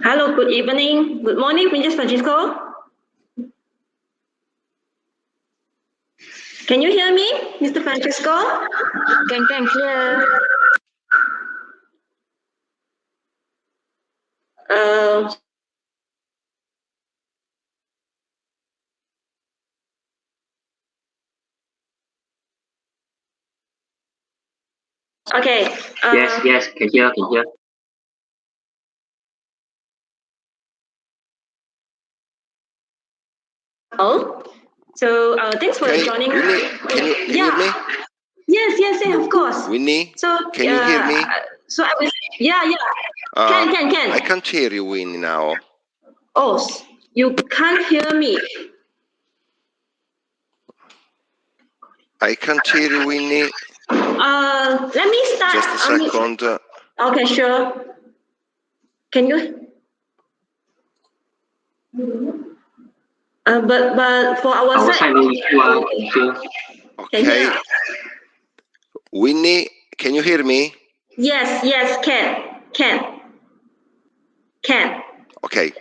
Hello, good evening. Good morning, Princess Francisco. Can you hear me, Mr. Francisco? Can hear. Uh, okay. Yes, can hear. Oh, so thanks for joining. Winnie, can you hear me? Yes, of course. Winnie, So can you hear me? So I was, yeah. Can. I can't hear you, Winnie, now. Oh, you can't hear me. I can't hear you, Winnie. Let me start. Just a second. Okay, sure. Can you? But for our side, Okay. Winnie, can you hear me? Yes, can. Okay.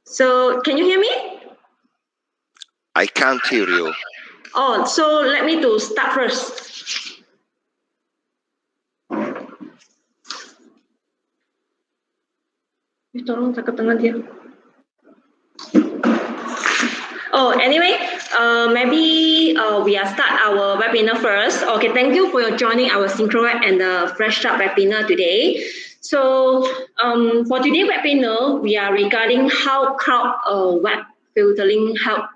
So can you hear me? I can't hear you. Oh, so let me to start first. Tolong saya ke tengah dia. Oh, anyway, maybe we are start our webinar first. Okay, thank you for joining our SynchroWeb and the Flashstart webinar today. So for today's webinar, we are regarding how cloud web filtering help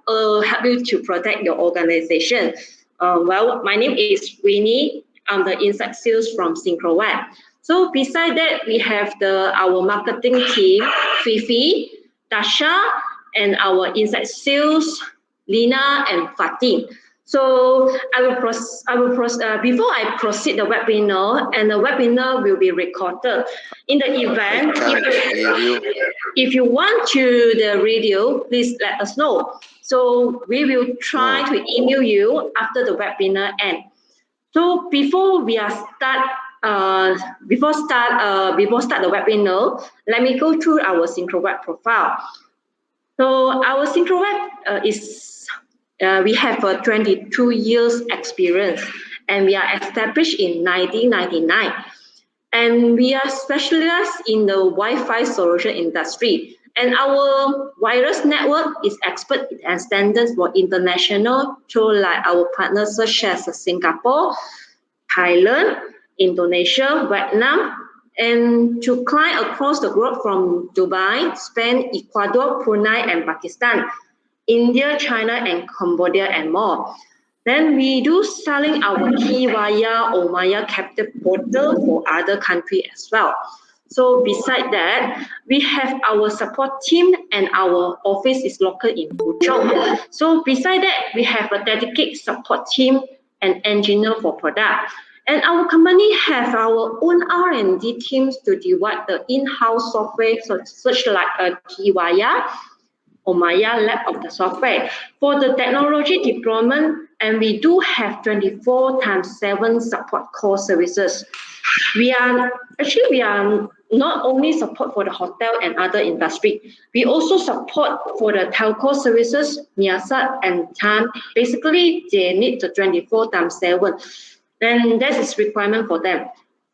you to protect your organization. Well, my name is Winnie. I'm the inside sales from SynchroWeb. So beside that, we have our marketing team, Fifi, Tasha, and our inside sales, Lina and Fatin. So before I proceed the webinar, and the webinar will be recorded. In the event, if you want to the radio, please let us know. So we will try to email you after the webinar end. So before start the webinar, let me go through our SynchroWeb profile. So our SynchroWeb we have a 22 years experience, and we are established in 1999. And we are specialized in the Wi-Fi solution industry. And our wireless network is expert and standards for international through like our partners such as Singapore, Thailand, Indonesia, Vietnam, and to clients across the globe from Dubai, Spain, Ecuador, Brunei, and Pakistan, India, China, and Cambodia, and more. Then we do selling our Kiwaya or Maya Capital Portal for other countries as well. So beside that, we have our support team and our office is located in Puchong. So beside that, we have a dedicated support team and engineer for product. And our company have our own R&D teams to develop the in-house software such like a Kiwaya or Maya lab of the software. For the technology deployment, and we do have 24/7 support call services. We are not only support for the hotel and other industry, we also support for the telco services, Miasat and TAN. Basically, they need the 24/7, and that is requirement for them.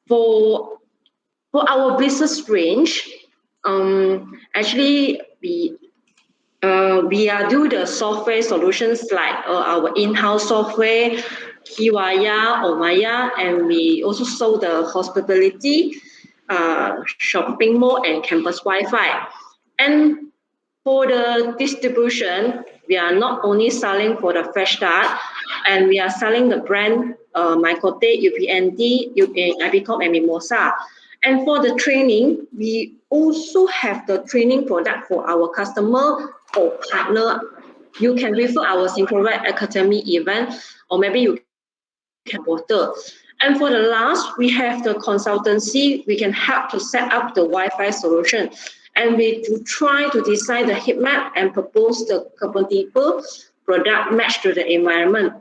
For our business range, actually we are do the software solutions like our in-house software, Kiwaya or Maya, and we also sell the hospitality, shopping mall, and campus Wi-Fi. And for the distribution, we are not only selling for the Flashstart, and we are selling the brand Mycote, UPND, Ibicom, and Mimosa. And for the training, we also have the training product for our customer or partner. You can refer our SynchroWeb Academy event, or maybe you can water. And for the last, we have the consultancy. We can help to set up the Wi-Fi solution. And we do try to design the heat map and propose the compatible product match to the environment.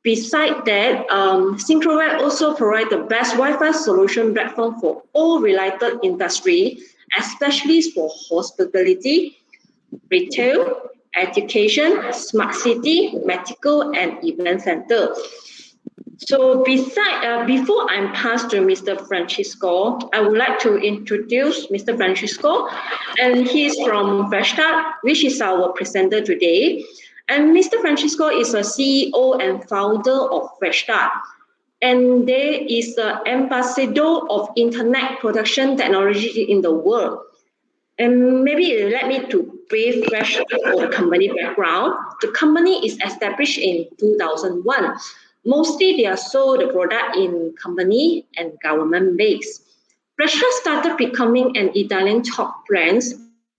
Besides that, SyncroWeb also provides the best Wi-Fi solution platform for all related industry, especially for hospitality, retail, education, smart city, medical, and event center. So before I'm passed to Mr. Francisco, I would like to introduce Mr. Francisco, and he's from Flashstart, which is our presenter today. And Mr. Francisco is a CEO and founder of Flashstart, and there is an ambassador of internet production technology in the world. And maybe let me to brief Flashstart for the company background. The company is established in 2001. Mostly they are sold the product in company and government base. Flashstart started becoming an Italian top brand,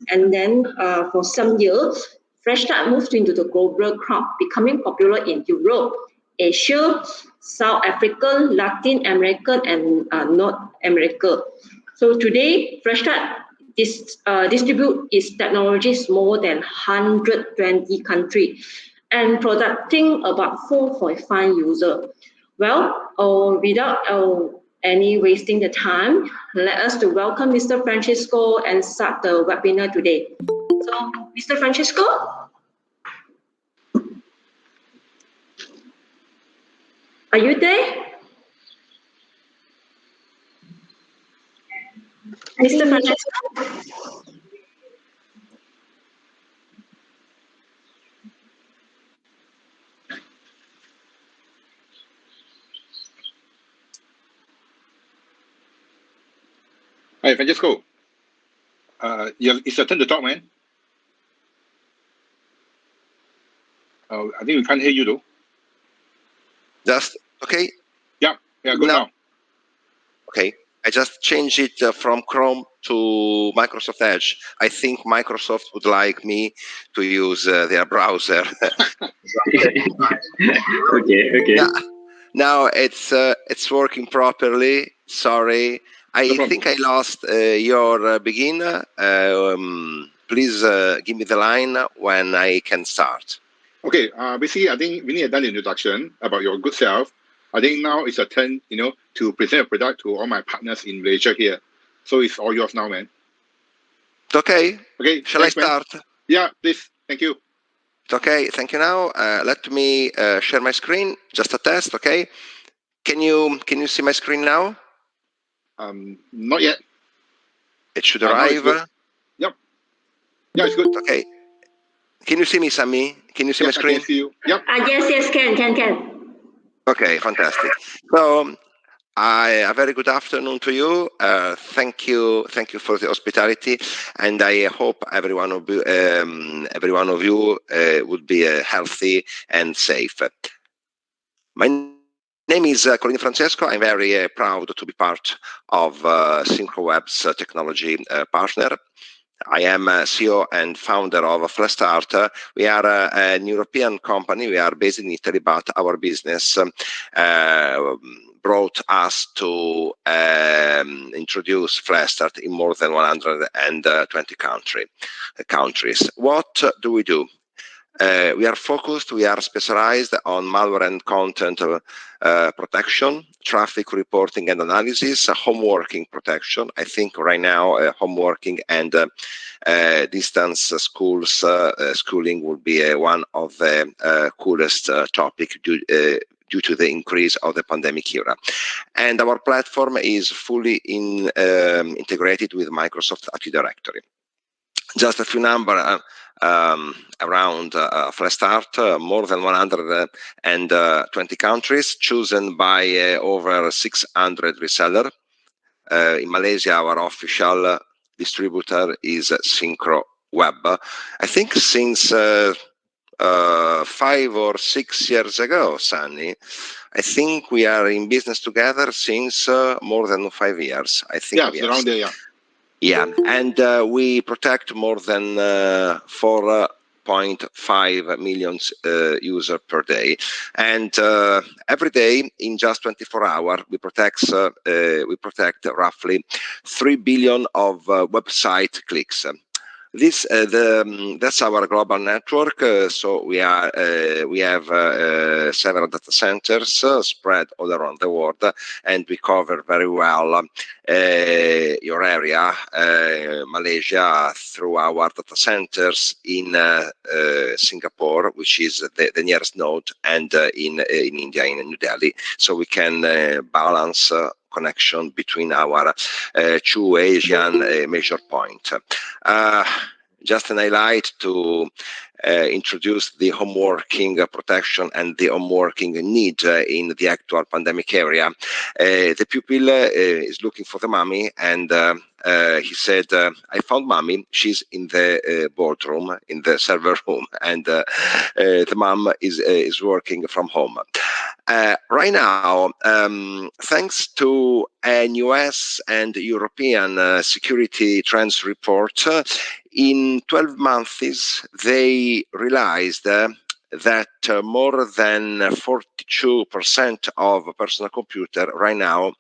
and then for some years, Flashstart moved into the global crowd, becoming popular in Europe, Asia, South Africa, Latin America, and North America. So today, Flashstart distribute its technologies more than 120 countries and producing about 4.5 users. Well, without any wasting the time, let us to welcome Mr. Francisco and start the webinar today. So, Mr. Francisco? Are you there? Mr. Francisco? Hi, Francisco. It's your turn to talk, man. I think we can't hear you, though. Just okay. Yeah, good now. Okay, I just changed it from Chrome to Microsoft Edge. I think Microsoft would like me to use their browser. Okay. Now it's working properly. Sorry, I think I lost your beginner. Please give me the line when I can start. Okay, basically, I think we need a done introduction about your good self. I think now it's a turn, to present a product to all my partners in Malaysia here. So it's all yours now, man. Okay. Okay. Shall thanks, I start? Man. Yeah, please. Thank you. Okay. Thank you. Now, let me share my screen. Just a test. Okay. Can you see my screen now? Not yet. It should arrive. Yep. Yeah, it's good. Okay. Can you see me, Sammy? Can you see my screen? I can see you. Yep. Yes, can. Okay, fantastic. So, a very good afternoon to you. Thank you for the hospitality, and I hope every one of you would be healthy and safe. My name is Colin Francesco. I'm very proud to be part of SyncroWeb's technology partner. I am CEO and founder of Flashstart. We are an European company. We are based in Italy, but our business brought us to introduce Flashstart in more than 120 countries. What do we do? We are focused, we are specialized on malware and content protection, traffic reporting and analysis, homeworking protection. I think right now homeworking and distance schooling will be one of the coolest topic due to the increase of the pandemic era. And our platform is fully integrated with Microsoft Active Directory. Just a few numbers around Flashstart, more than 120 countries, chosen by over 600 resellers. In Malaysia, our official distributor is SyncroWeb. I think since 5 or 6 years ago, Sunny, I think we are in business together since more than 5 years. I think. Yeah, around there, yeah. Yeah, and we protect more than 4.5 million users per day, and every day in just 24 hours we protect roughly 3 billion of website clicks. That's our global network. So we have several data centers spread all around the world, and we cover very well your area, Malaysia, through our data centers in Singapore, which is the nearest node, and in India, in New Delhi. So we can balance connection between our two Asian major points. Just an highlight to introduce the home working protection and the home working need in the actual pandemic area. The pupil is looking for the mommy, and he said, I found mommy, she's in the boardroom, in the server room, and the mom is working from home. Right now, thanks to an US and European security trends report, in 12 months, they realized that more than 42% of personal computer right now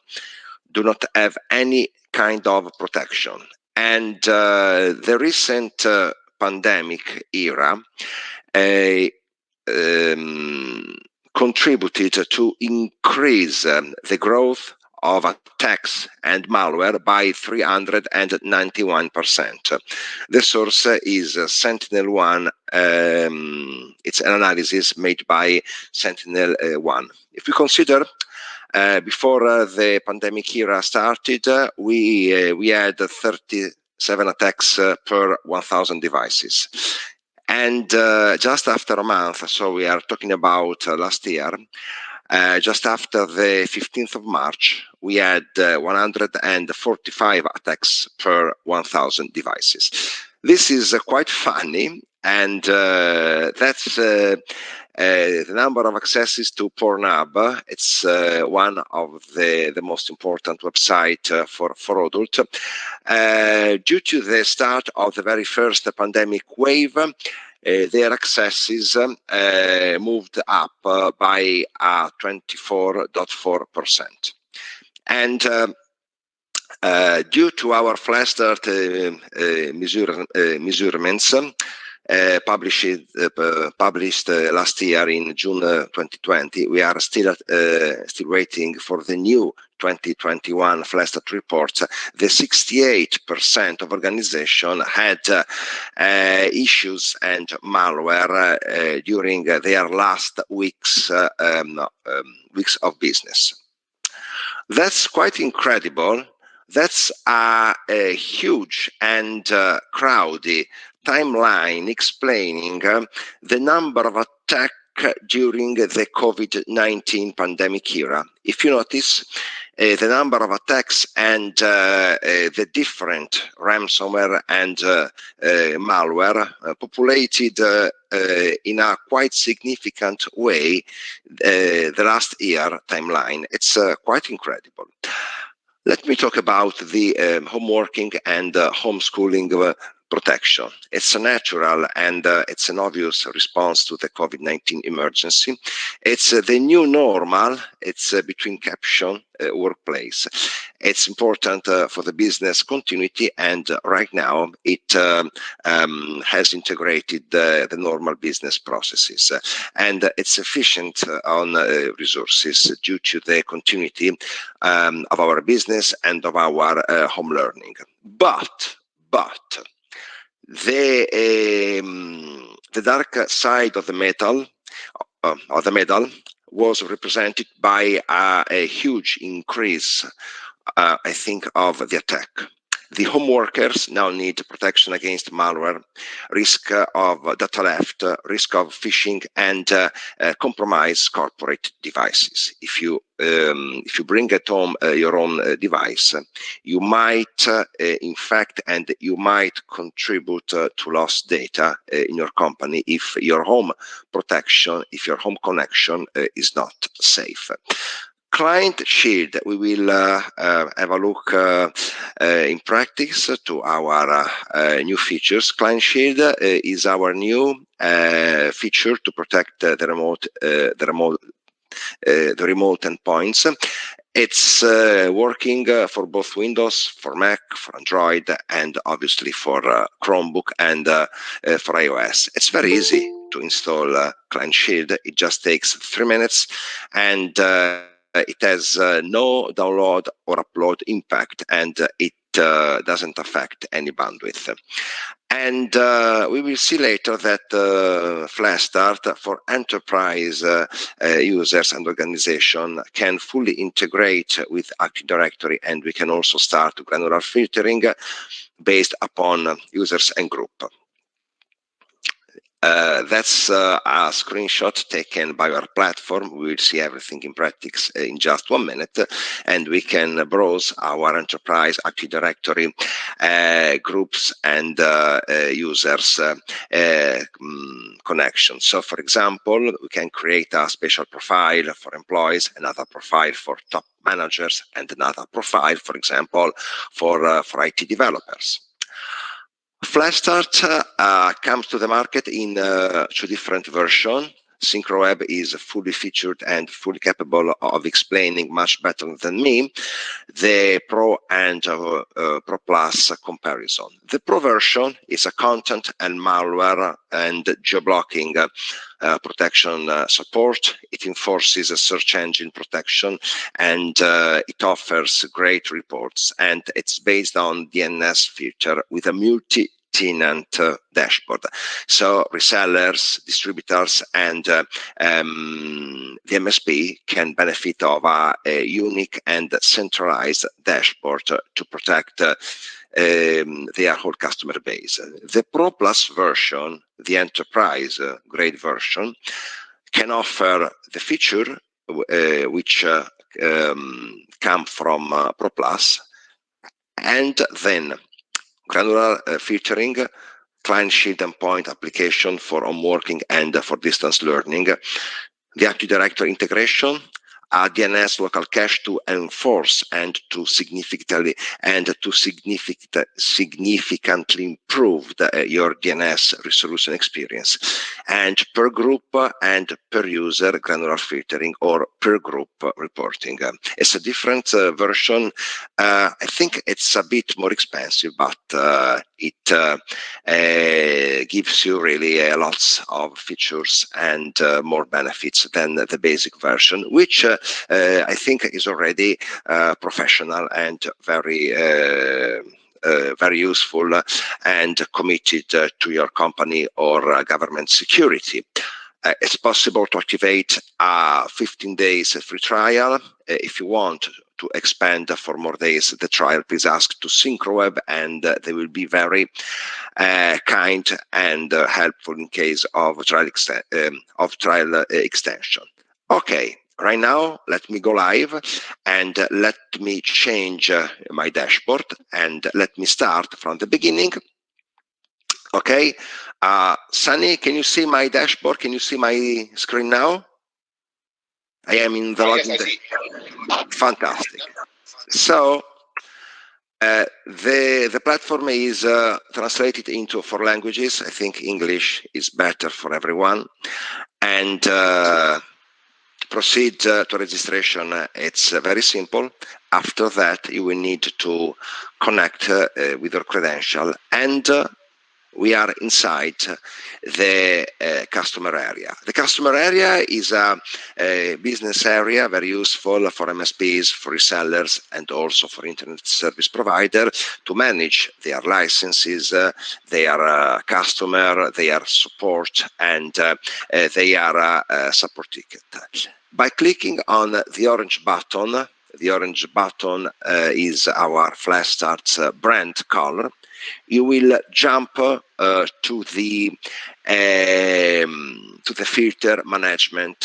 do not have any kind of protection. And the recent pandemic era contributed to increase the growth of attacks and malware by 391%. The source is Sentinel-1. It's an analysis made by Sentinel-1. If we consider before the pandemic era started, we had 37 attacks per 1,000 devices. And just after a month, so we are talking about last year, just after the 15th of March, we had 145 attacks per 1,000 devices. This is quite funny, and that's the number of accesses to Pornhub. It's one of the most important websites for adults. Due to the start of the very first pandemic wave, their accesses moved up by 24.4%. And due to our Flashstart measurements, published last year in June 2020, we are still waiting for the new 2021 Flashstart report. The 68% of organization had issues and malware during their last weeks of business. That's quite incredible. That's a huge and crowded timeline explaining the number of attacks during the COVID-19 pandemic era. If you notice, the number of attacks and the different ransomware and malware populated in a quite significant way the last year timeline. It's quite incredible. Let me talk about the home working and homeschooling protection. It's a natural and it's an obvious response to the COVID-19 emergency. It's the new normal. It's between caption workplace. It's important for the business continuity, and right now it has integrated the normal business processes, and it's efficient on resources due to the continuity of our business and of our home learning. But the dark side of the medal was represented by a huge increase, I think, of the attack. The home workers now need protection against malware, risk of data theft, risk of phishing, and compromised corporate devices. If you bring at home your own device, you might infect and you might contribute to lost data in your company if your home protection, if your home connection is not safe. Client Shield, we will have a look in practice to our new features. Client Shield is our new feature to protect the remote endpoints. It's working for both Windows, for Mac, for Android, and obviously for Chromebook and for iOS. It's very easy to install Client Shield. It just takes 3 minutes, and it has no download or upload impact, and it doesn't affect any bandwidth. And we will see later that Flashstart for enterprise users and organization can fully integrate with Active Directory, and we can also start granular filtering based upon users and group. That's a screenshot taken by our platform. We will see everything in practice in just 1 minute, and we can browse our enterprise Active Directory groups and users connections. So, for example, we can create a special profile for employees, another profile for top managers, and another profile, for example, for IT developers. Flashstart comes to the market in 2 different versions. SynchroWeb is fully featured and fully capable of explaining much better than me the Pro and Pro Plus comparison. The Pro version is a content and malware and geo-blocking protection support. It enforces a search engine protection, and it offers great reports, and it's based on DNS filter with a multi-tenant dashboard. So resellers, distributors, and the MSP can benefit of a unique and centralized dashboard to protect their whole customer base. The Pro Plus version, the enterprise grade version, can offer the feature which come from Pro Plus, and then granular filtering, Client Shield endpoint application for home working and for distance learning, the Active Directory integration, DNS local cache to enforce and to significantly improve your DNS resolution experience, and per group and per user granular filtering or per group reporting. It's a different version. I think it's a bit more expensive, but it gives you really lots of features and more benefits than the basic version, which I think is already professional and very useful and committed to your company or government security. It's possible to activate a 15 days free trial. If you want to expand for more days the trial, please ask to SynchroWeb, and they will be very kind and helpful in case of trial extension. Okay, right now let me go live and let me change my dashboard, and let me start from the beginning. Okay, Sunny, can you see my dashboard? Can you see my screen now? I am in the login. Yes, I see. Fantastic. So the platform is translated into 4 languages. I think English is better for everyone. And proceed to registration. It's very simple. After that, you will need to connect with your credential, and we are inside the customer area. The customer area is a business area very useful for MSPs, for resellers, and also for internet service provider to manage their licenses, their customer, their support, and their support ticket. By clicking on the orange button is our Flashstart's brand color. You will jump to the filter management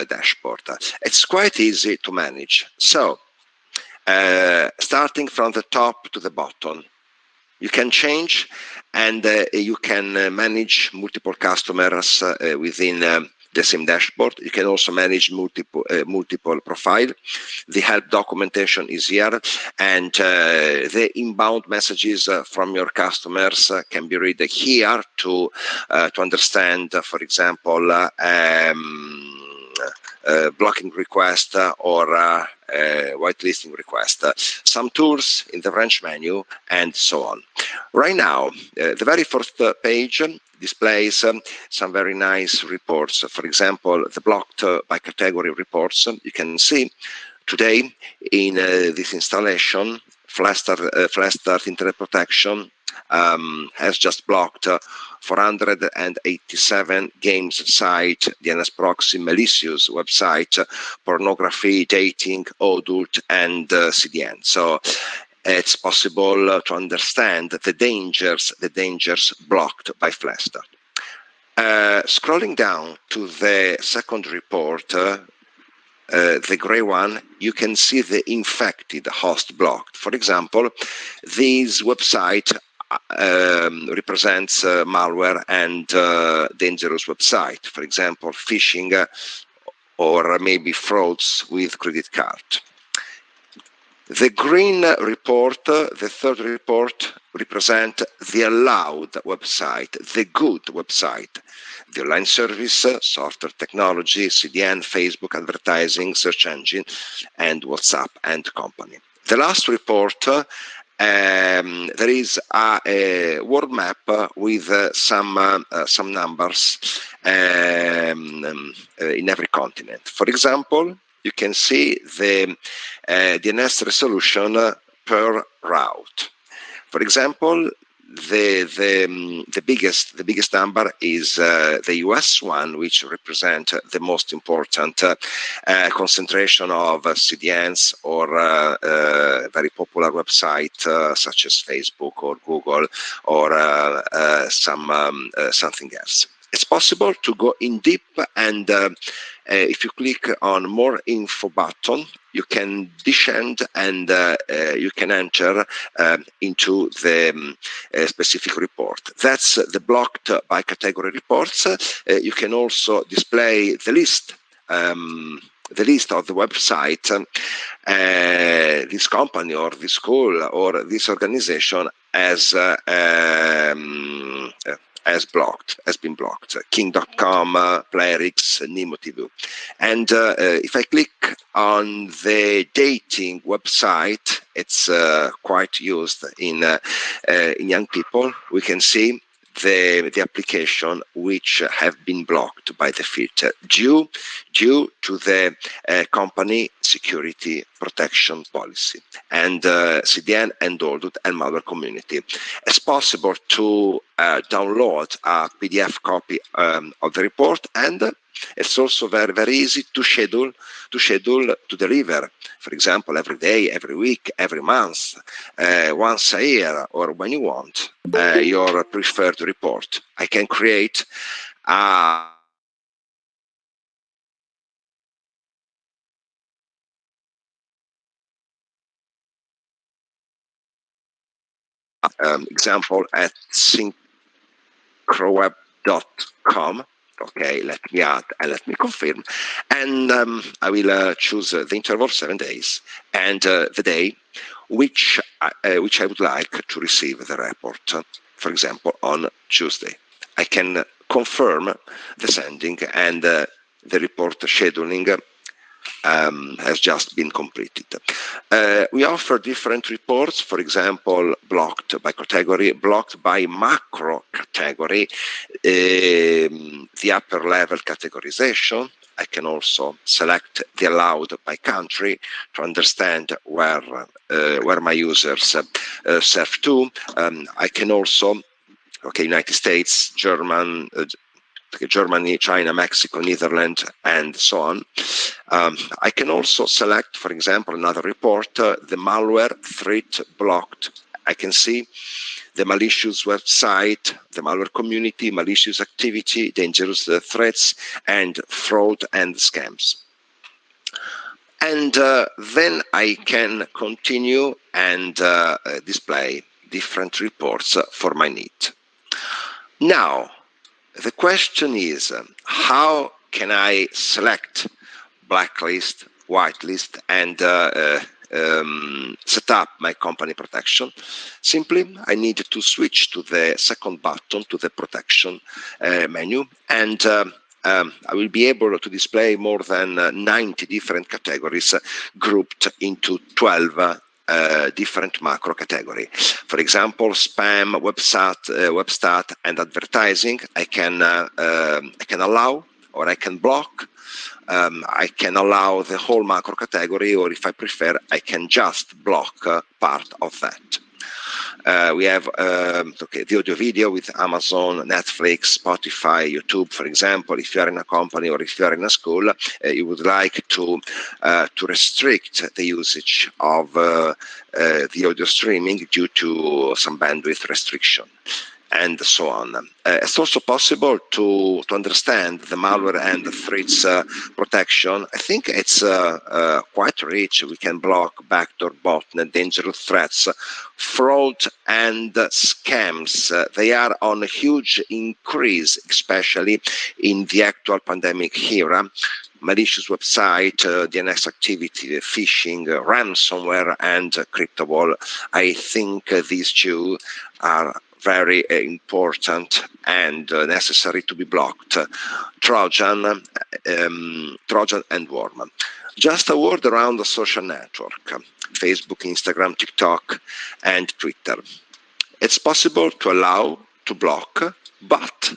dashboard. It's quite easy to manage. So, starting from the top to the bottom, you can change, and you can manage multiple customers within the same dashboard. You can also manage multiple profile. The help documentation is here, and the inbound messages from your customers can be read here to understand, for example, blocking request or whitelisting request, some tools in the branch menu, and so on. Right now, the very first page displays some very nice reports. For example, the blocked by category reports. You can see today in this installation, Flashstart Internet Protection has just blocked 487 games site, DNS proxy, malicious website, pornography, dating, adult, and CDN. So it's possible to understand the dangers blocked by Flashstart. Scrolling down to the second report, the gray one, you can see the infected host blocked. For example, this website represents malware and dangerous website. For example, phishing or maybe frauds with credit card. The green report, the third report, represent the allowed website, the good website, the online service, software technology, CDN, Facebook, advertising, search engine, and WhatsApp and company. The last report, there is a world map with some numbers in every continent. For example, you can see the DNS resolution per route. For example, the biggest number is the US one, which represents the most important concentration of CDNs or very popular website such as Facebook or Google or something else. It's possible to go in deep, and if you click on more info button, you can descend and you can enter into the specific report. That's the blocked by category reports. You can also display the list of the website this company or this school or this organization has been blocked. King.com, PlayerX, NemoTV. And if I click on the dating website, it's quite used in young people. We can see the application which have been blocked by the filter due to the company security protection policy and CDN and audit and malware community. It's possible to download a PDF copy of the report, and it's also very, very easy to schedule to deliver. For example, every day, every week, every month, once a year, or when you want your preferred report. I can create a example at syncroweb.com. Okay, let me add and let me confirm. And I will choose the interval 7 days and the day which I would like to receive the report. For example, on Tuesday. I can confirm the sending, and the report scheduling has just been completed. We offer different reports, for example, blocked by category, blocked by macro category, the upper level categorization. I can also select the allowed by country to understand where my users serve to. I can also, United States, Germany, China, Mexico, Netherlands, and so on. I can also select, for example, another report, the malware threat blocked. I can see the malicious website, the malware community, malicious activity, dangerous threats, and fraud and scams. And then I can continue and display different reports for my need. Now, the question is, how can I select blacklist, whitelist, and set up my company protection? Simply, I need to switch to the second button, to the protection menu, and I will be able to display more than 90 different categories grouped into 12 different macro category. For example, spam, webstat, and advertising. I can allow or I can block. I can allow the whole macro category, or if I prefer, I can just block part of that. We have the audio video with Amazon, Netflix, Spotify, YouTube, for example. If you are in a company or if you are in a school, you would like to restrict the usage of the audio streaming due to some bandwidth restriction, and so on. It's also possible to understand the malware and the threats protection. I think it's quite rich. We can block backdoor, botnet, dangerous threats, fraud, and scams. They are on a huge increase, especially in the actual pandemic era. Malicious website, DNS activity, phishing, ransomware, and crypto wall. I think these two are very important and necessary to be blocked. Trojan and worm. Just a word around the social network: Facebook, Instagram, TikTok, and Twitter. It's possible to allow, to block, but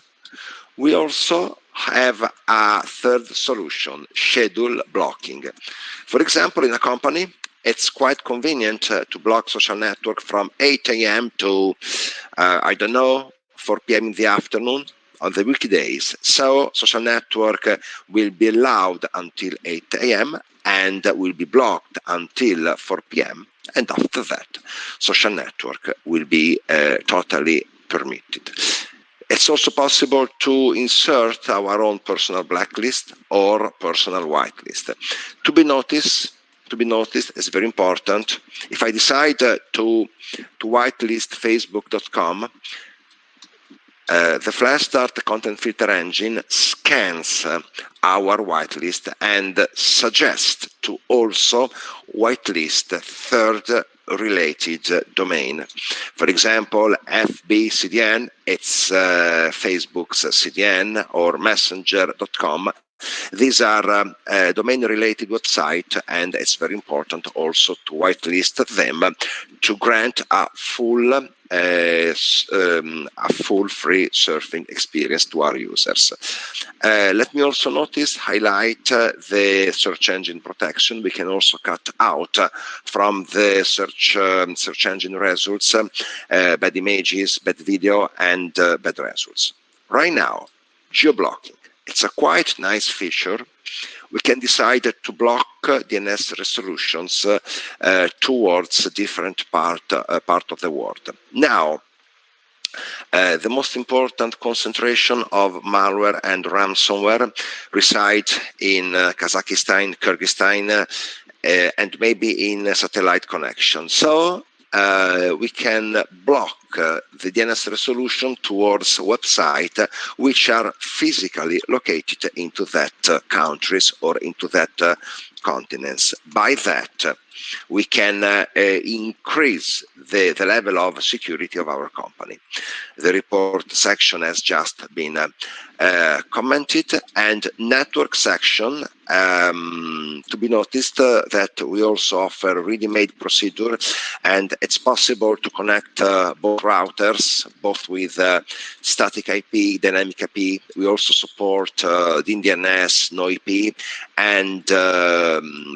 we also have a third solution: schedule blocking. For example, in a company, it's quite convenient to block social network from 8 a.m. to, I don't know, 4 p.m. in the afternoon on the weekdays. So social network will be allowed until 8 a.m. and will be blocked until 4 p.m. And after that, social network will be totally permitted. It's also possible to insert our own personal blacklist or personal whitelist. To be noticed is very important. If I decide to whitelist Facebook.com, the Flashstart content filter engine scans our whitelist and suggests to also whitelist third related domain. For example, FB CDN, it's Facebook's CDN, or messenger.com. These are domain-related websites, and it's very important also to whitelist them to grant a full free surfing experience to our users. Let me also highlight the search engine protection. We can also cut out from the search engine results bad images, bad video, and bad results. Right now, geo-blocking. It's a quite nice feature. We can decide to block DNS resolutions towards a different part of the world. Now, the most important concentration of malware and ransomware reside in Kazakhstan, Kyrgyzstan, and maybe in satellite connection. So we can block the DNS resolution towards websites which are physically located into that countries or into that continents. By that, we can increase the level of security of our company. The report section has just been commented, and network section, to be noticed that we also offer ready-made procedure, and it's possible to connect both routers, both with static IP, dynamic IP. We also support DNS, NoIP, and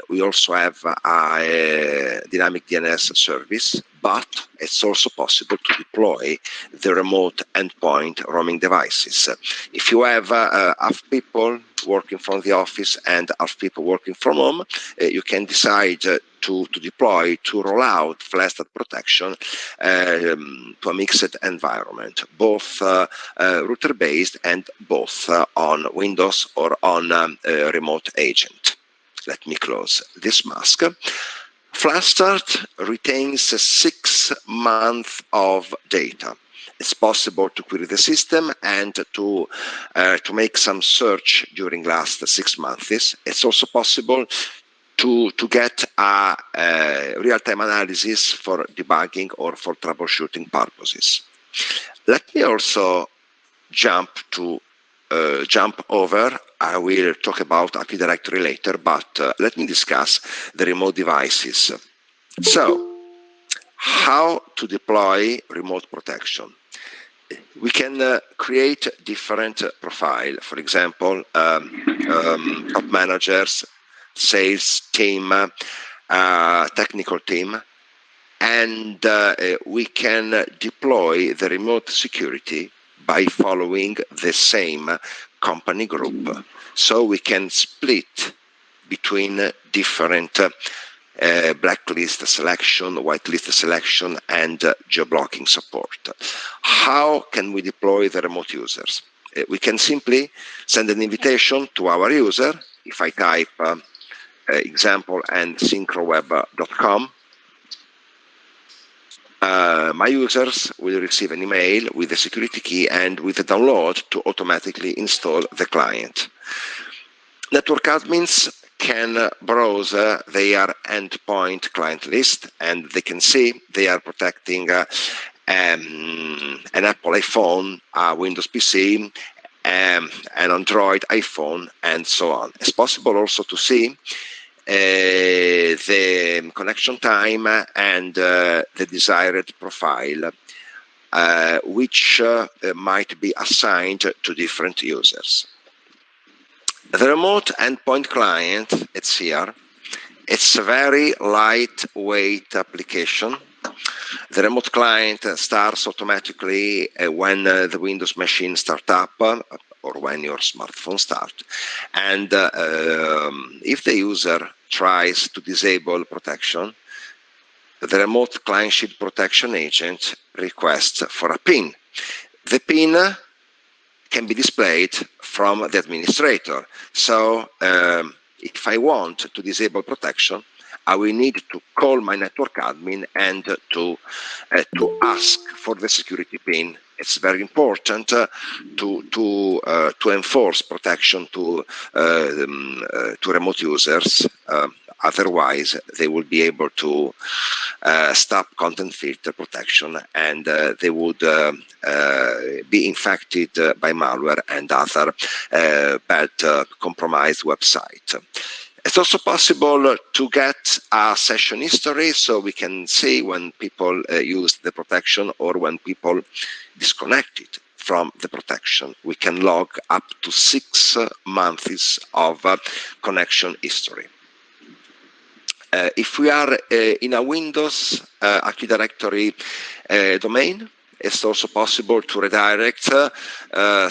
we also have a dynamic DNS service, but it's also possible to deploy the remote endpoint roaming devices. If you have half people working from the office and half people working from home, you can decide to deploy, to roll out Flashstart protection to a mixed environment, both router-based and both on Windows or on a remote agent. Let me close this mask. Flashstart retains 6 months of data. It's possible to query the system and to make some search during last 6 months. It's also possible to get a real-time analysis for debugging or for troubleshooting purposes. Let me also jump to jump over. I will talk about Active Directory later, but let me discuss the remote devices. So, how to deploy remote protection? We can create different profile. For example, top managers, sales team, technical team, and we can deploy the remote security by following the same company group. So we can split between different blacklist selection, whitelist selection, and geo-blocking support. How can we deploy the remote users? We can simply send an invitation to our user. If I type example and syncroweb.com, my users will receive an email with the security key and with the download to automatically install the client. Network admins can browse their endpoint client list, and they can see they are protecting an Apple iPhone, a Windows PC, an Android iPhone, and so on. It's possible also to see the connection time and the desired profile, which might be assigned to different users. The remote endpoint client, it's here. It's a very lightweight application. The remote client starts automatically when the Windows machine starts up or when your smartphone starts. And if the user tries to disable protection, the remote client shield protection agent requests for a PIN. The PIN can be displayed from the administrator. So if I want to disable protection, I will need to call my network admin and to ask for the security PIN. It's very important to enforce protection to remote users. Otherwise, they will be able to stop content filter protection, and they would be infected by malware and other bad compromised website. It's also possible to get a session history, so we can see when people used the protection or when people disconnected from the protection. We can log up to 6 months of connection history. If we are in a Windows Active Directory domain, it's also possible to redirect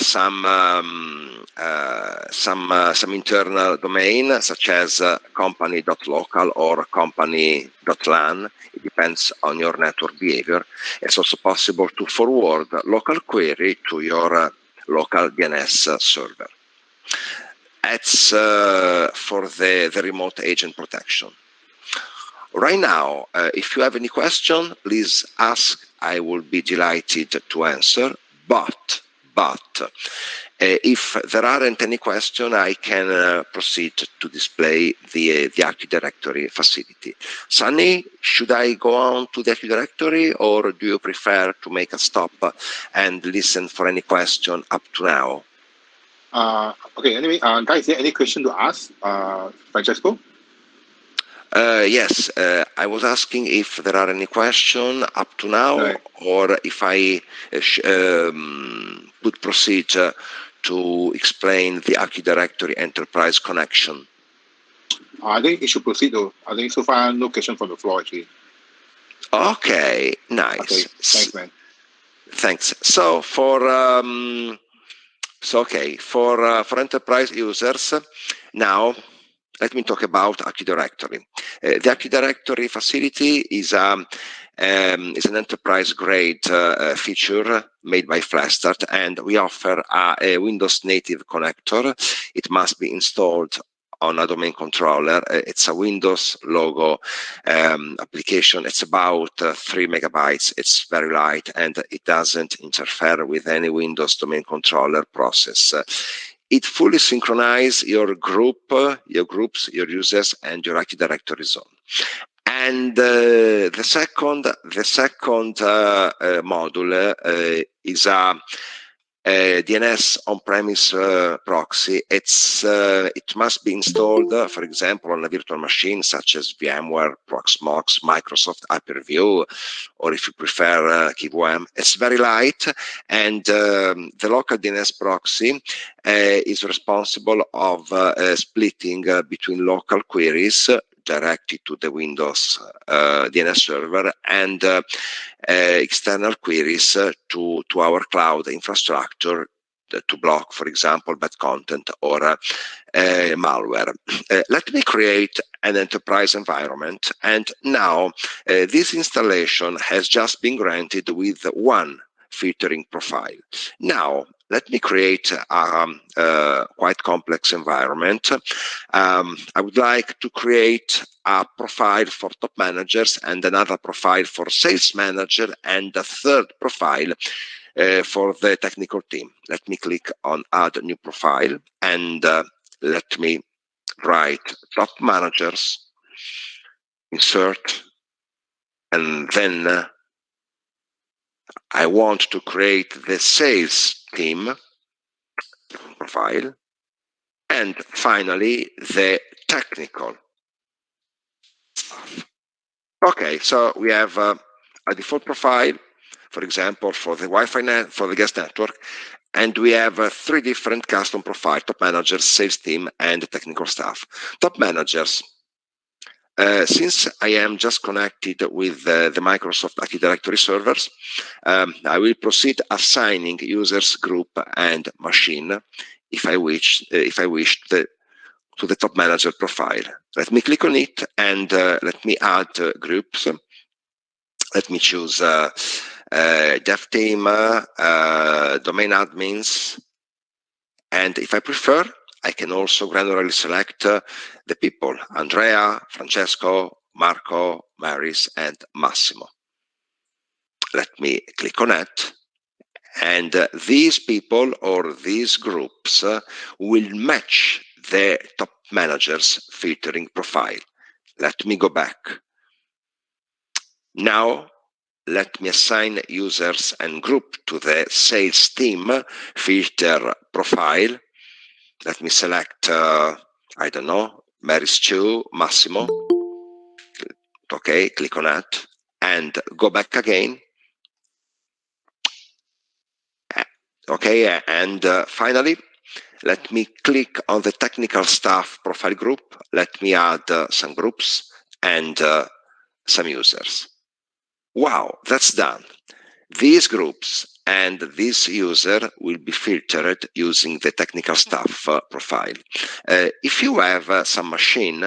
some internal domain, such as company.local or company.lan. It depends on your network behavior. It's also possible to forward local query to your local DNS server. That's for the remote agent protection. Right now, if you have any question, please ask. I will be delighted to answer. But if there aren't any question, I can proceed to display the Active Directory facility. Sunny, should I go on to the Active Directory, or do you prefer to make a stop and listen for any question up to now? Okay, anyway, guys, is there any question to ask, Francesco? Yes, I was asking if there are any questions up to now, Right. or if I would proceed to explain the Active Directory Enterprise connection. I think it should proceed though. I think so far no question from the floor actually. Okay, nice. Okay, thanks, man. Thanks. So for for enterprise users, now let me talk about Active Directory. The Active Directory facility is an enterprise-grade feature made by Flashstart, and we offer a Windows native connector. It must be installed on a domain controller. It's a Windows logo application. It's about 3 megabytes. It's very light, and it doesn't interfere with any Windows domain controller process. It fully synchronizes your groups, your users, and your Active Directory zone. And the second module is a DNS on-premise proxy, it must be installed, for example, on a virtual machine such as VMware, Proxmox, Microsoft Hyper-V, or if you prefer KVM. It's very light, and the local DNS proxy is responsible of splitting between local queries directed to the Windows DNS server and external queries to our cloud infrastructure to block, for example, bad content or malware. Let me create an enterprise environment, and now this installation has just been granted with one filtering profile. Now, let me create a quite complex environment. I would like to create a profile for top managers and another profile for sales manager and a third profile for the technical team. Let me click on add new profile and let me write top managers, insert, and then I want to create the sales team profile, and finally the technical stuff. Okay, so we have a default profile, for example, for the Wi-Fi net, for the guest network, and we have 3 different custom profiles: top managers, sales team, and technical staff. Top managers. Since I am just connected with the Microsoft Active Directory servers, I will proceed assigning users, group, and machine if I wish to the top manager profile. Let me click on it and let me add groups. Let me choose dev team, domain admins, and if I prefer, I can also granularly select the people: Andrea, Francesco, Marco, Maris, and Massimo. Let me click on it, and these people or these groups will match the top manager's filtering profile. Let me go back. Now, let me assign users and group to the sales team filter profile. Let me select, I don't know, Maris 2, Massimo. Okay, click on that and go back again. Okay, and finally, let me click on the technical staff profile group. Let me add some groups and some users. Wow, that's done. These groups and this user will be filtered using the technical staff profile. If you have some machine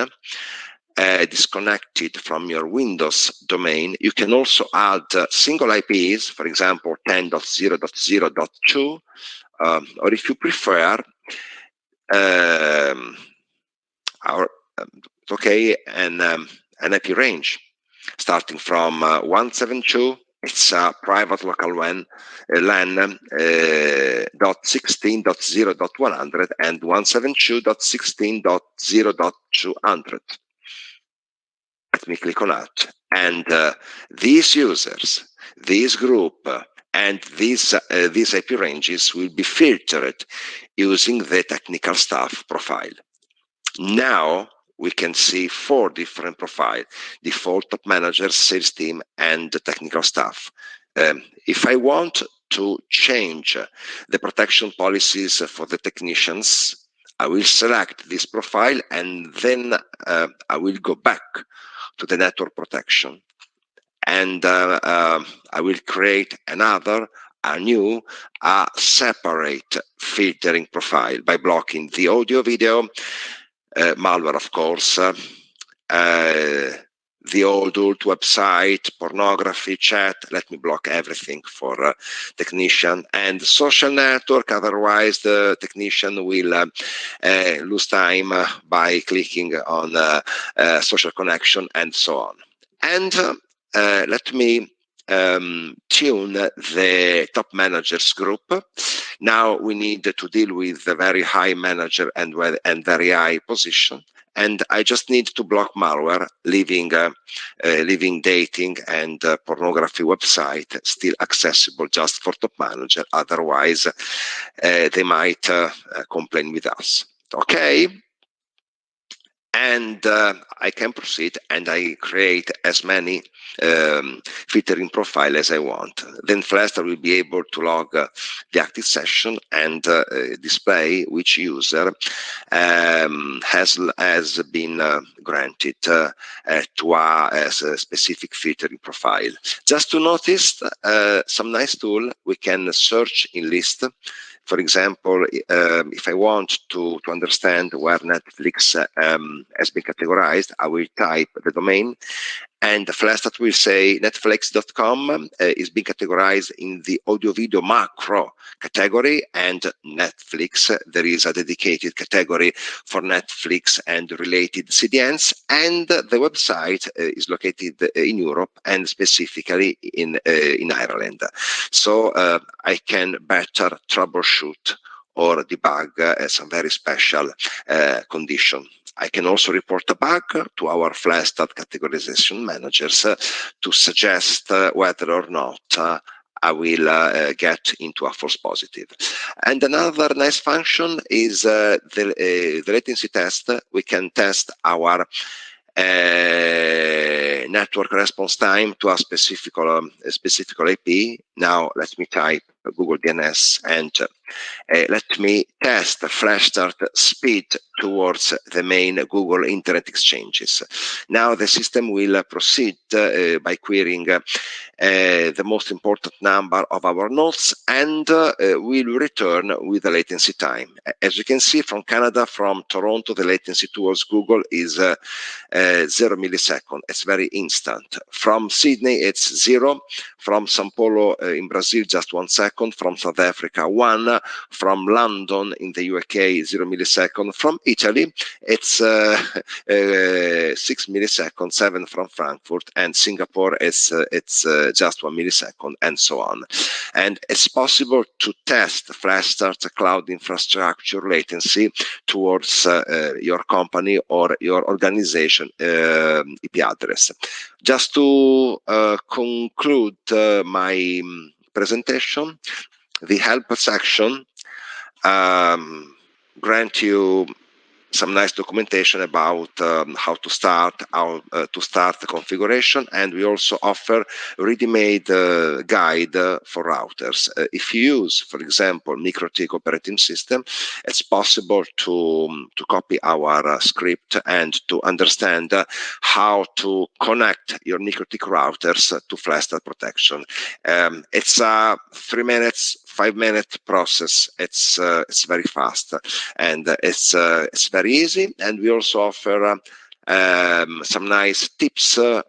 disconnected from your Windows domain, you can also add single IPs, for example, 10.0.0.2, or if you prefer, an IP range starting from 172. It's a private local LAN .16.0.100 and 172.16.0.200. Let me click on that. And these users, this group, and these IP ranges will be filtered using the technical staff profile. Now we can see 4 different profiles: default, top managers, sales team, and the technical staff. If I want to change the protection policies for the technicians, I will select this profile and then I will go back to the network protection, and I will create a new separate filtering profile by blocking the audio, video, malware, of course, the adult website, pornography, chat. Let me block everything for technician, and social network. Otherwise, the technician will lose time by clicking on social connection and so on. And let me tune the top managers group. Now we need to deal with the very high manager and very high position, and I just need to block malware, leaving dating and pornography website still accessible just for top manager. Otherwise, they might complain with us. Okay. And I can proceed and I create as many filtering profile as I want. Then Flashstart will be able to log the active session and display which user has been granted to as a specific filtering profile. Just to notice some nice tool, we can search in list. For example, if I want to understand where Netflix has been categorized, I will type the domain, and Flashstart will say Netflix.com is being categorized in the audio-video macro category, and Netflix, there is a dedicated category for Netflix and related CDNs, and the website is located in Europe and specifically in Ireland. So I can better troubleshoot or debug some very special condition. I can also report a bug to our Flashstart categorization managers to suggest whether or not I will get into a false positive. And another nice function is the latency test. We can test our network response time to a specific IP. Now let me type Google DNS and let me test Flashstart speed towards the main Google Internet exchanges. Now the system will proceed by querying the most important number of our nodes and will return with the latency time. As you can see from Canada, from Toronto, the latency towards Google is 0 millisecond. It's very instant. From Sydney, it's 0. From Sao Paulo in Brazil, just 1 second. From South Africa, 1. From London in the UK, 0 millisecond. From Italy, it's 6 milliseconds, 7 from Frankfurt, and Singapore, it's just 1 millisecond, and so on. And it's possible to test Flashstart cloud infrastructure latency towards your company or your organization IP address. Just to conclude my presentation, the help section grant you some nice documentation about how to start the configuration, and we also offer ready-made guide for routers. If you use, for example, MikroTik operating system, it's possible to copy our script and to understand how to connect your MikroTik routers to Flashstart protection. It's a 3 minutes, 5-minute process. It's very fast, and it's very easy. And we also offer some nice tips to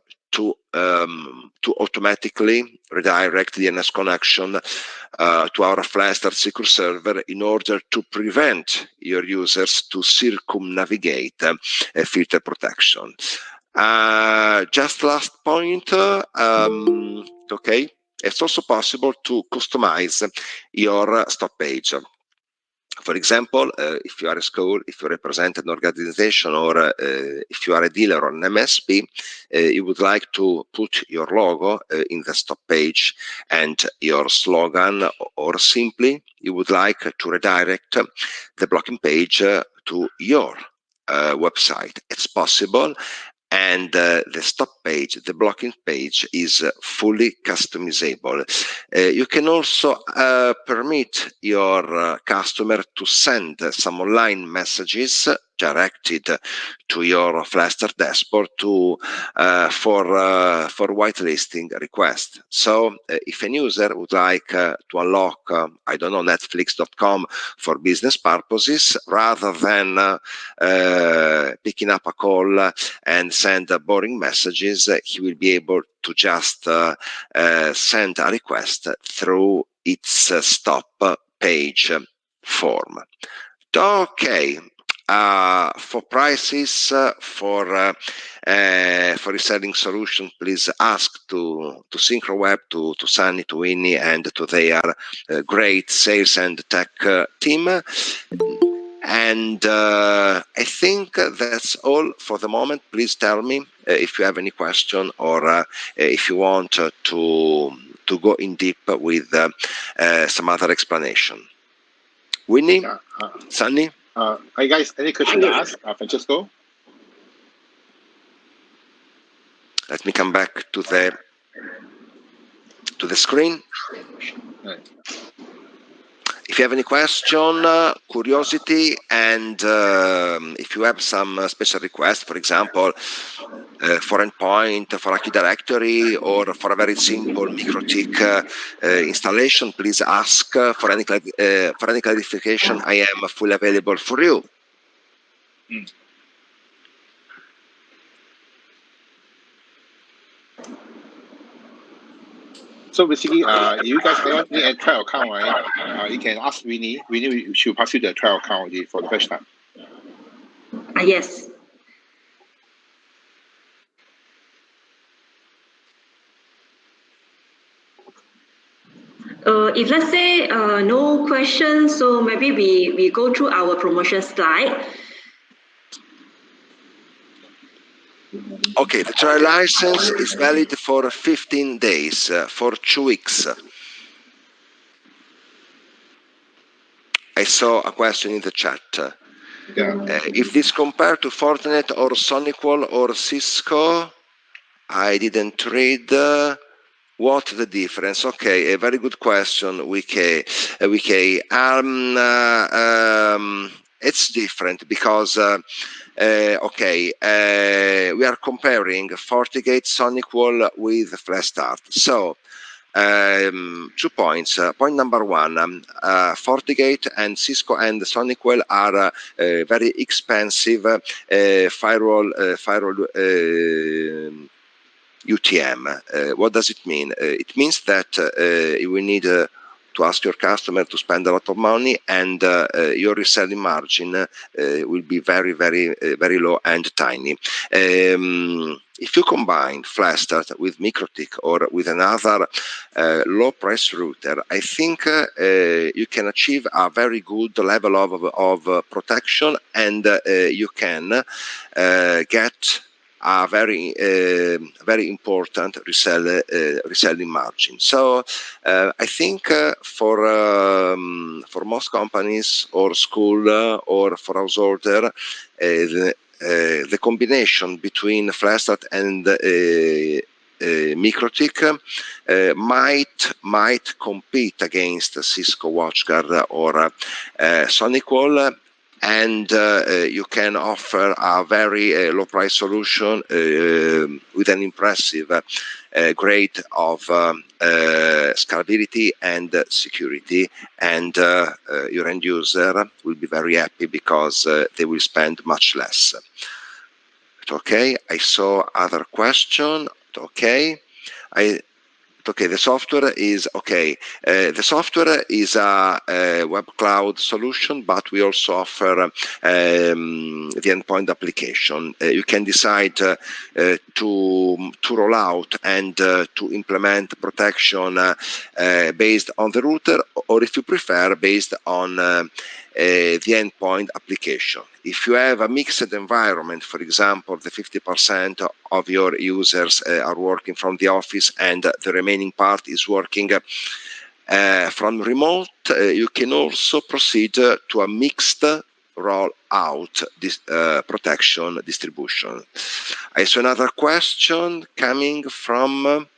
automatically redirect the DNS connection to our Flashstart secure server in order to prevent your users to circumnavigate filter protection. Just last point, okay. It's also possible to customize your stop page. For example, if you are a school, if you represent an organization, or if you are a dealer or an MSP, you would like to put your logo in the stop page and your slogan, or simply you would like to redirect the blocking page to your website. It's possible. And the stop page, the blocking page, is fully customizable. You can also permit your customer to send some online messages directed to your Flashstart dashboard for whitelisting request. So if a user would like to unlock, I don't know, Netflix.com for business purposes, rather than picking up a call and send boring messages, he will be able to just send a request through its stop page form. Okay. For prices for reselling solution, please ask to SynchroWeb, to Sunny, to Winnie, and to their great sales and tech team. And I think that's all for the moment. Please tell me if you have any question, or if you want to go in deep with some other explanation. Winnie, Sunny? Hi guys, any question to ask? Francesco? Let me come back to the screen. Right. If you have any question, curiosity, and if you have some special request, for example, for endpoint, for Active Directory, or for a very simple MikroTik installation, please ask for any clarification. I am fully available for you. So basically, you guys need a trial account, right? You can ask Winnie. Winnie should pass you the trial account for the first time. Yes. If let's say no questions, so maybe we go through our promotion slide. Okay, the trial license is valid for 15 days, for 2 weeks. I saw a question in the chat. If this compared to Fortinet or SonicWall or Cisco, I didn't read what the difference. Okay, a very good question, WK. It's different because we are comparing FortiGate SonicWall with Flashstart. So 2 points. Point number 1, FortiGate and Cisco and SonicWall are very expensive firewall UTM. What does it mean? It means that you will need to ask your customer to spend a lot of money, and your reselling margin will be very, very, very low and tiny. If you combine Flashstart with MikroTik or with another low-price router, I think you can achieve a very good level of protection, and you can get a very important reselling margin. So I think for most companies or school or for householder, the combination between Flashstart and MikroTik might compete against Cisco WatchGuard or SonicWall, and you can offer a very low price solution with an impressive grade of scalability and security, and your end user will be very happy because they will spend much less. Okay, I saw other question. Okay, the software is okay. The software is a web cloud solution, but we also offer the endpoint application. You can decide to roll out and to implement protection based on the router, or if you prefer, based on the endpoint application. If you have a mixed environment, for example, the 50% of your users are working from the office and the remaining part is working from remote, you can also proceed to a mixed roll-out protection distribution. I saw another question coming from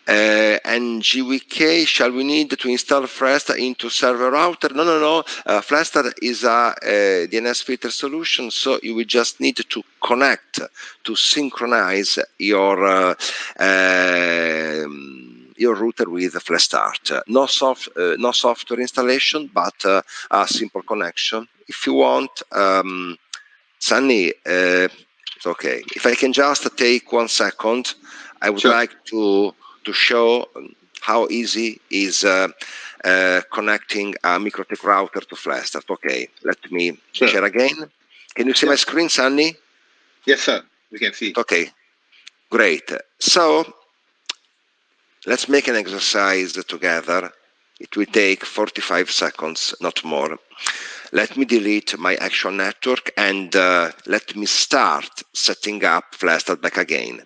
NGWK. Shall we need to install Flashstart into server router? No. Flashstart is a DNS filter solution, so you will just need to connect to synchronize your router with Flashstart. No software installation, but a simple connection. If you want, Sunny, it's okay. If I can just take 1 second, I would like to show how easy is connecting a MikroTik router to Flashstart. Okay, let me share again. Can you see my screen, Sunny? Yes, sir. We can see. Okay, great. So let's make an exercise together. It will take 45 seconds, not more. Let me delete my actual network and let me start setting up Flashstart back again.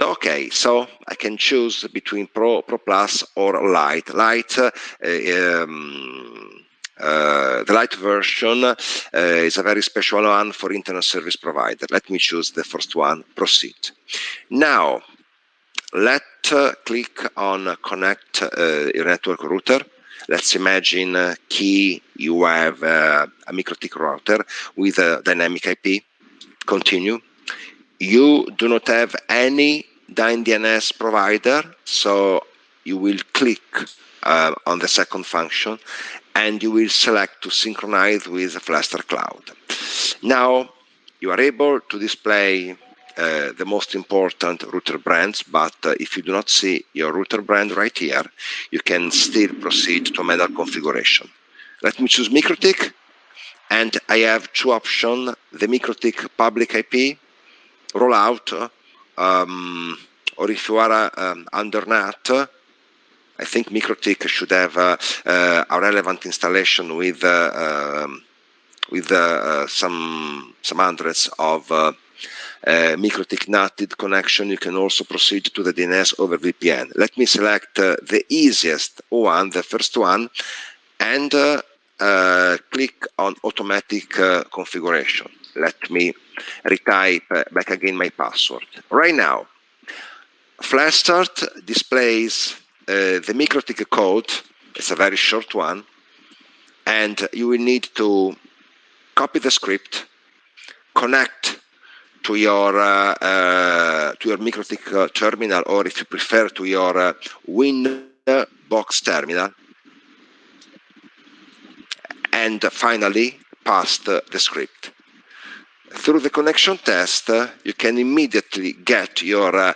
Okay, so I can choose between Pro Plus or Lite. The Lite version is a very special one for internet service provider. Let me choose the first one, proceed. Now, let's click on connect your network router. Let's imagine key you have a MikroTik router with a dynamic IP. Continue. You do not have any DNS provider, so you will click on the second function and you will select to synchronize with Flashstart Cloud. Now you are able to display the most important router brands, but if you do not see your router brand right here, you can still proceed to manual configuration. Let me choose MikroTik, and I have two options: the MikroTik public IP rollout, or if you are under NAT, I think MikroTik should have a relevant installation with some hundreds of MikroTik NATed connection. You can also proceed to the DNS over VPN. Let me select the easiest one, the first one, and click on automatic configuration. Let me retype back again my password. Right now, Flashstart displays the MikroTik code. It's a very short one, and you will need to copy the script, connect to your MikroTik terminal, or if you prefer, to your Winbox terminal, and finally paste the script. Through the connection test, you can immediately get your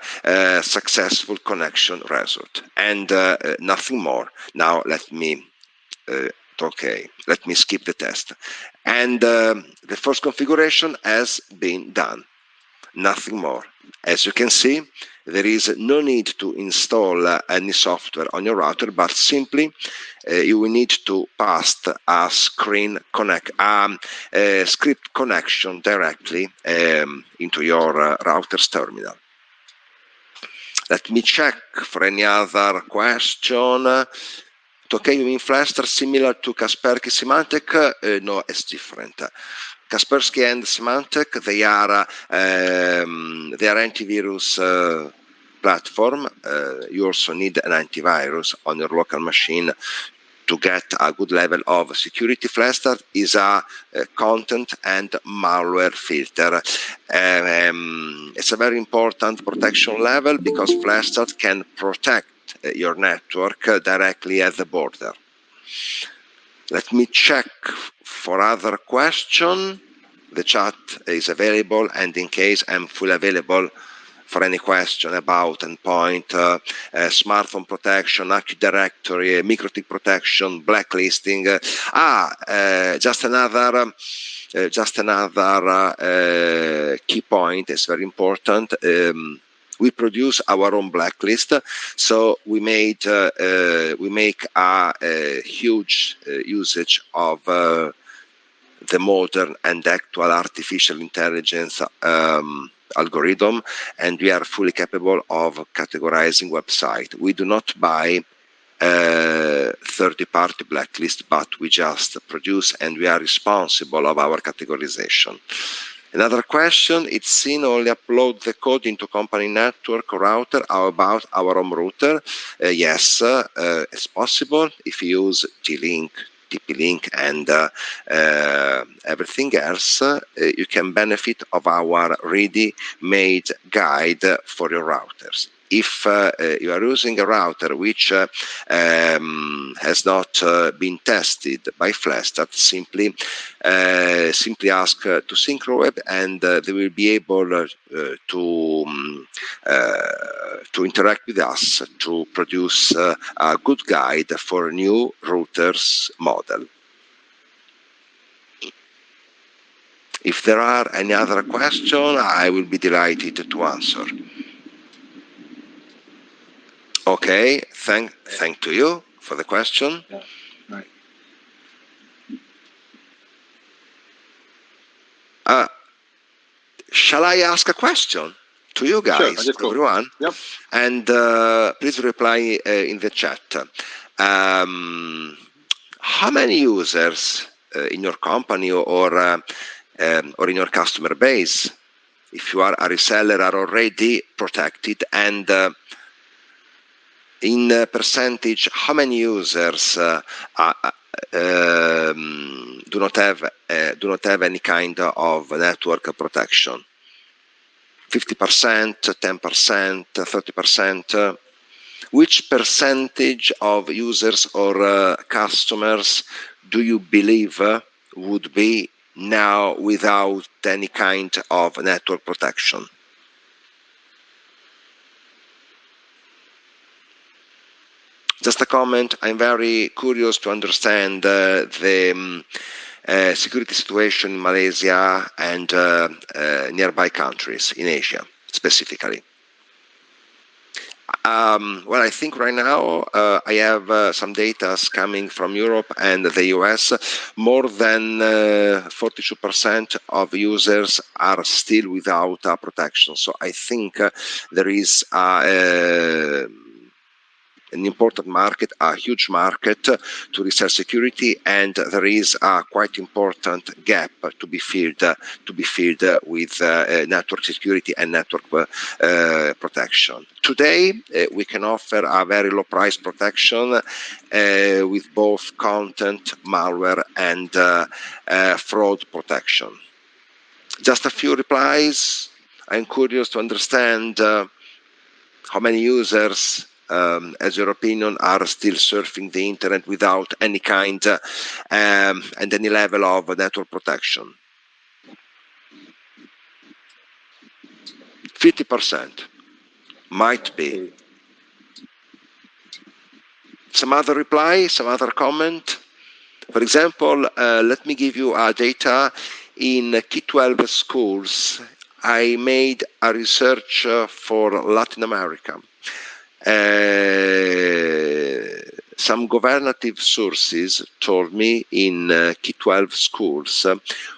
successful connection result, and nothing more. Now let me let me skip the test, and the first configuration has been done. Nothing more. As you can see, there is no need to install any software on your router, but simply you will need to pass a script connection directly into your router's terminal. Let me check for any other question. Okay, you mean Flashstart similar to Kaspersky Symantec? No, it's different. Kaspersky and Symantec, they are antivirus platform. You also need an antivirus on your local machine to get a good level of security. Flashstart is a content and malware filter. It's a very important protection level because Flashstart can protect your network directly at the border. Let me check for other question. The chat is available, and in case I'm fully available for any question about endpoint, smartphone protection, Active Directory, MikroTik protection, blacklisting. Just another key point is very important. We produce our own blacklist, so we make a huge usage of the modern and actual artificial intelligence algorithm, and we are fully capable of categorizing website. We do not buy third-party blacklist, but we just produce, and we are responsible of our categorization. Another question, it's seen only upload the code into company network or router. How about our home router? Yes, it's possible if you use T-Link, TP-Link, and everything else. You can benefit of our ready-made guide for your routers. If you are using a router which has not been tested by Flashstart, simply ask to SyncroWeb, and they will be able to interact with us to produce a good guide for new routers model. If there are any other questions, I will be delighted to answer. Okay, thank to you for the question. Yeah. Right. Shall I ask a question to you guys, Sure, just go. everyone? Yep. And please reply in the chat. How many users in your company or in your customer base, if you are a reseller, are already protected, and in percentage, how many users do not have any kind of network protection? 50%, 10%, 30%? Which percentage of users or customers do you believe would be now without any kind of network protection? Just a comment. I'm very curious to understand the security situation in Malaysia and nearby countries in Asia, specifically. Well, I think right now I have some data coming from Europe and the US. More than 42% of users are still without protection. So I think there is an important market, a huge market to research security, and there is a quite important gap to be filled with network security and network protection. Today, we can offer a very low price protection with both content, malware, and fraud protection. Just a few replies. I'm curious to understand how many users, as your opinion, are still surfing the internet without any kind and any level of network protection? 50%. Might be. Some other reply, some other comment? For example, let me give you data in K-12 schools. I made a research for Latin America. Some governative sources told me in K-12 schools,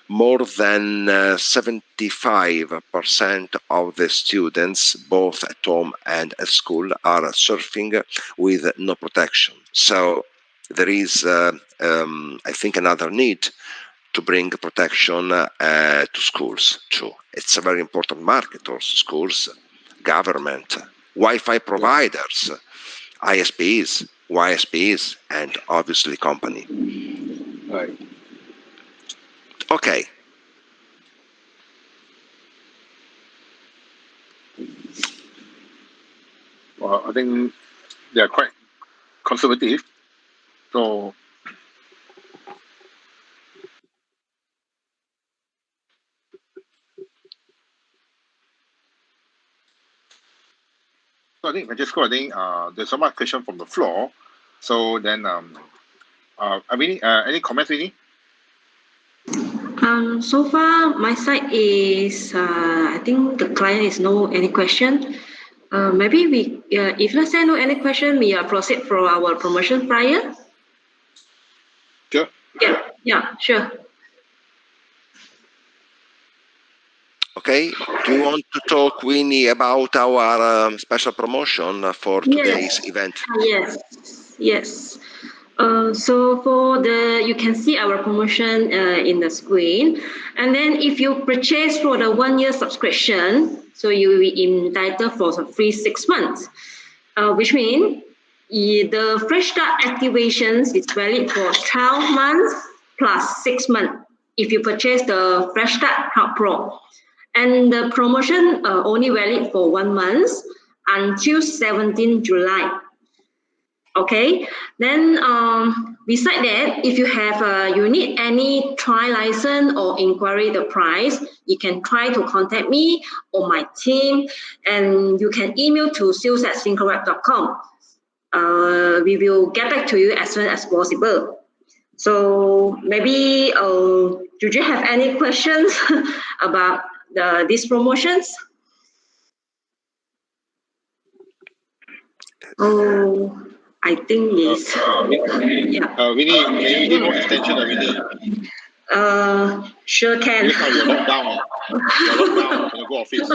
more than 75% of the students, both at home and at school, are surfing with no protection. So there is, I think, another need to bring protection to schools too. It's a very important market also, schools, government, Wi-Fi providers, ISPs, YSPs, and obviously company. Right. Okay. Well, I think they are quite conservative. So I think Francesco, there's some more question from the floor. So then Winnie, any comments, Winnie? So far, my side is, I think the client is no any question. Maybe we, if let's say no any question, we proceed for our promotion prior. Sure. Yeah, sure. Okay. Do you want to talk, Winnie, about our special promotion for today's event? Yes. So for you can see our promotion in the screen, and then if you purchase for the 1-year subscription, so you will be entitled for some free 6 months, which means the Flashstart activations is valid for 12 months plus 6 months if you purchase the Flashstart Cloud Pro, and the promotion only valid for 1 month until 17 July. Okay, then beside that, if you have you need any trial license or inquiry the price, you can try to contact me or my team, and you can email to sales@syncroweb.com. We will get back to you as soon as possible. So maybe do you have any questions about these promotions? Oh. I think is yeah. Winnie, can you give more extension, Winnie? Sure can. Because now you're locked down. You're locked down. Cannot go office.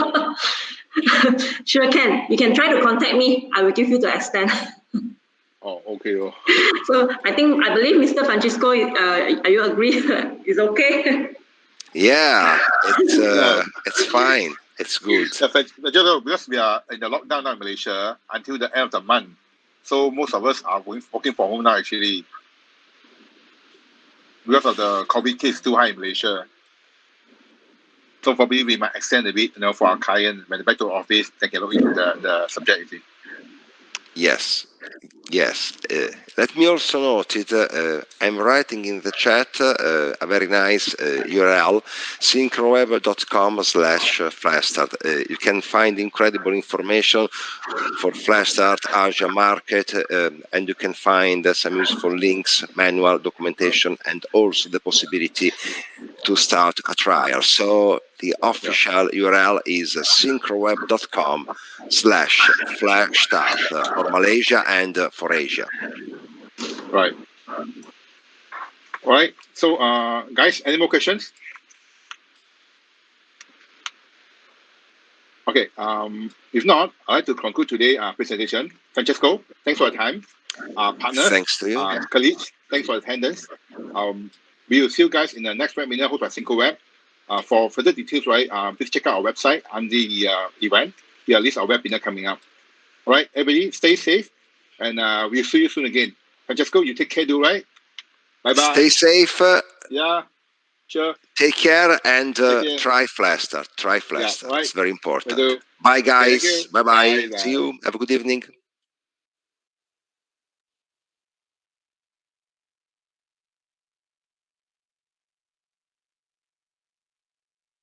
Sure can. You can try to contact me. I will give you the extent. Oh, okay. Oh. So I believe Mr. Francisco, are you agree? Is okay? Yeah, it's fine. It's good. Because we are in the lockdown now in Malaysia until the end of the month. So most of us are working from home now actually. Because of the COVID case too high in Malaysia. So probably we might extend a bit, for our client when they back to office, they can look into the subject, you see. Yes. Yes. Let me also note it. I'm writing in the chat a very nice URL, syncroweb.com/Flashstart. You can find incredible information for Flashstart, Asia market, and you can find some useful links, manual documentation, and also the possibility to start a trial. So the official URL is syncroweb.com/Flashstart for Malaysia and for Asia. Right. All right. So, guys, any more questions? Okay. If not, I'd like to conclude today's presentation. Francesco, thanks for your time. Partners, Thanks to you. colleagues, thanks for attendance. We will see you guys in the next webinar hosted by SynchroWeb. For further details, right, please check out our website under the event. There are list our webinar coming up. All right, everybody, stay safe, and we'll see you soon again. Francesco, you take care, do right? Bye-bye. Stay safe. Yeah, sure. Take care and try Flashstart. Try Flashstart. Yeah, right. It's very important. Will do. Bye, guys. Okay, Bye-bye. bye. See you. Have a good evening.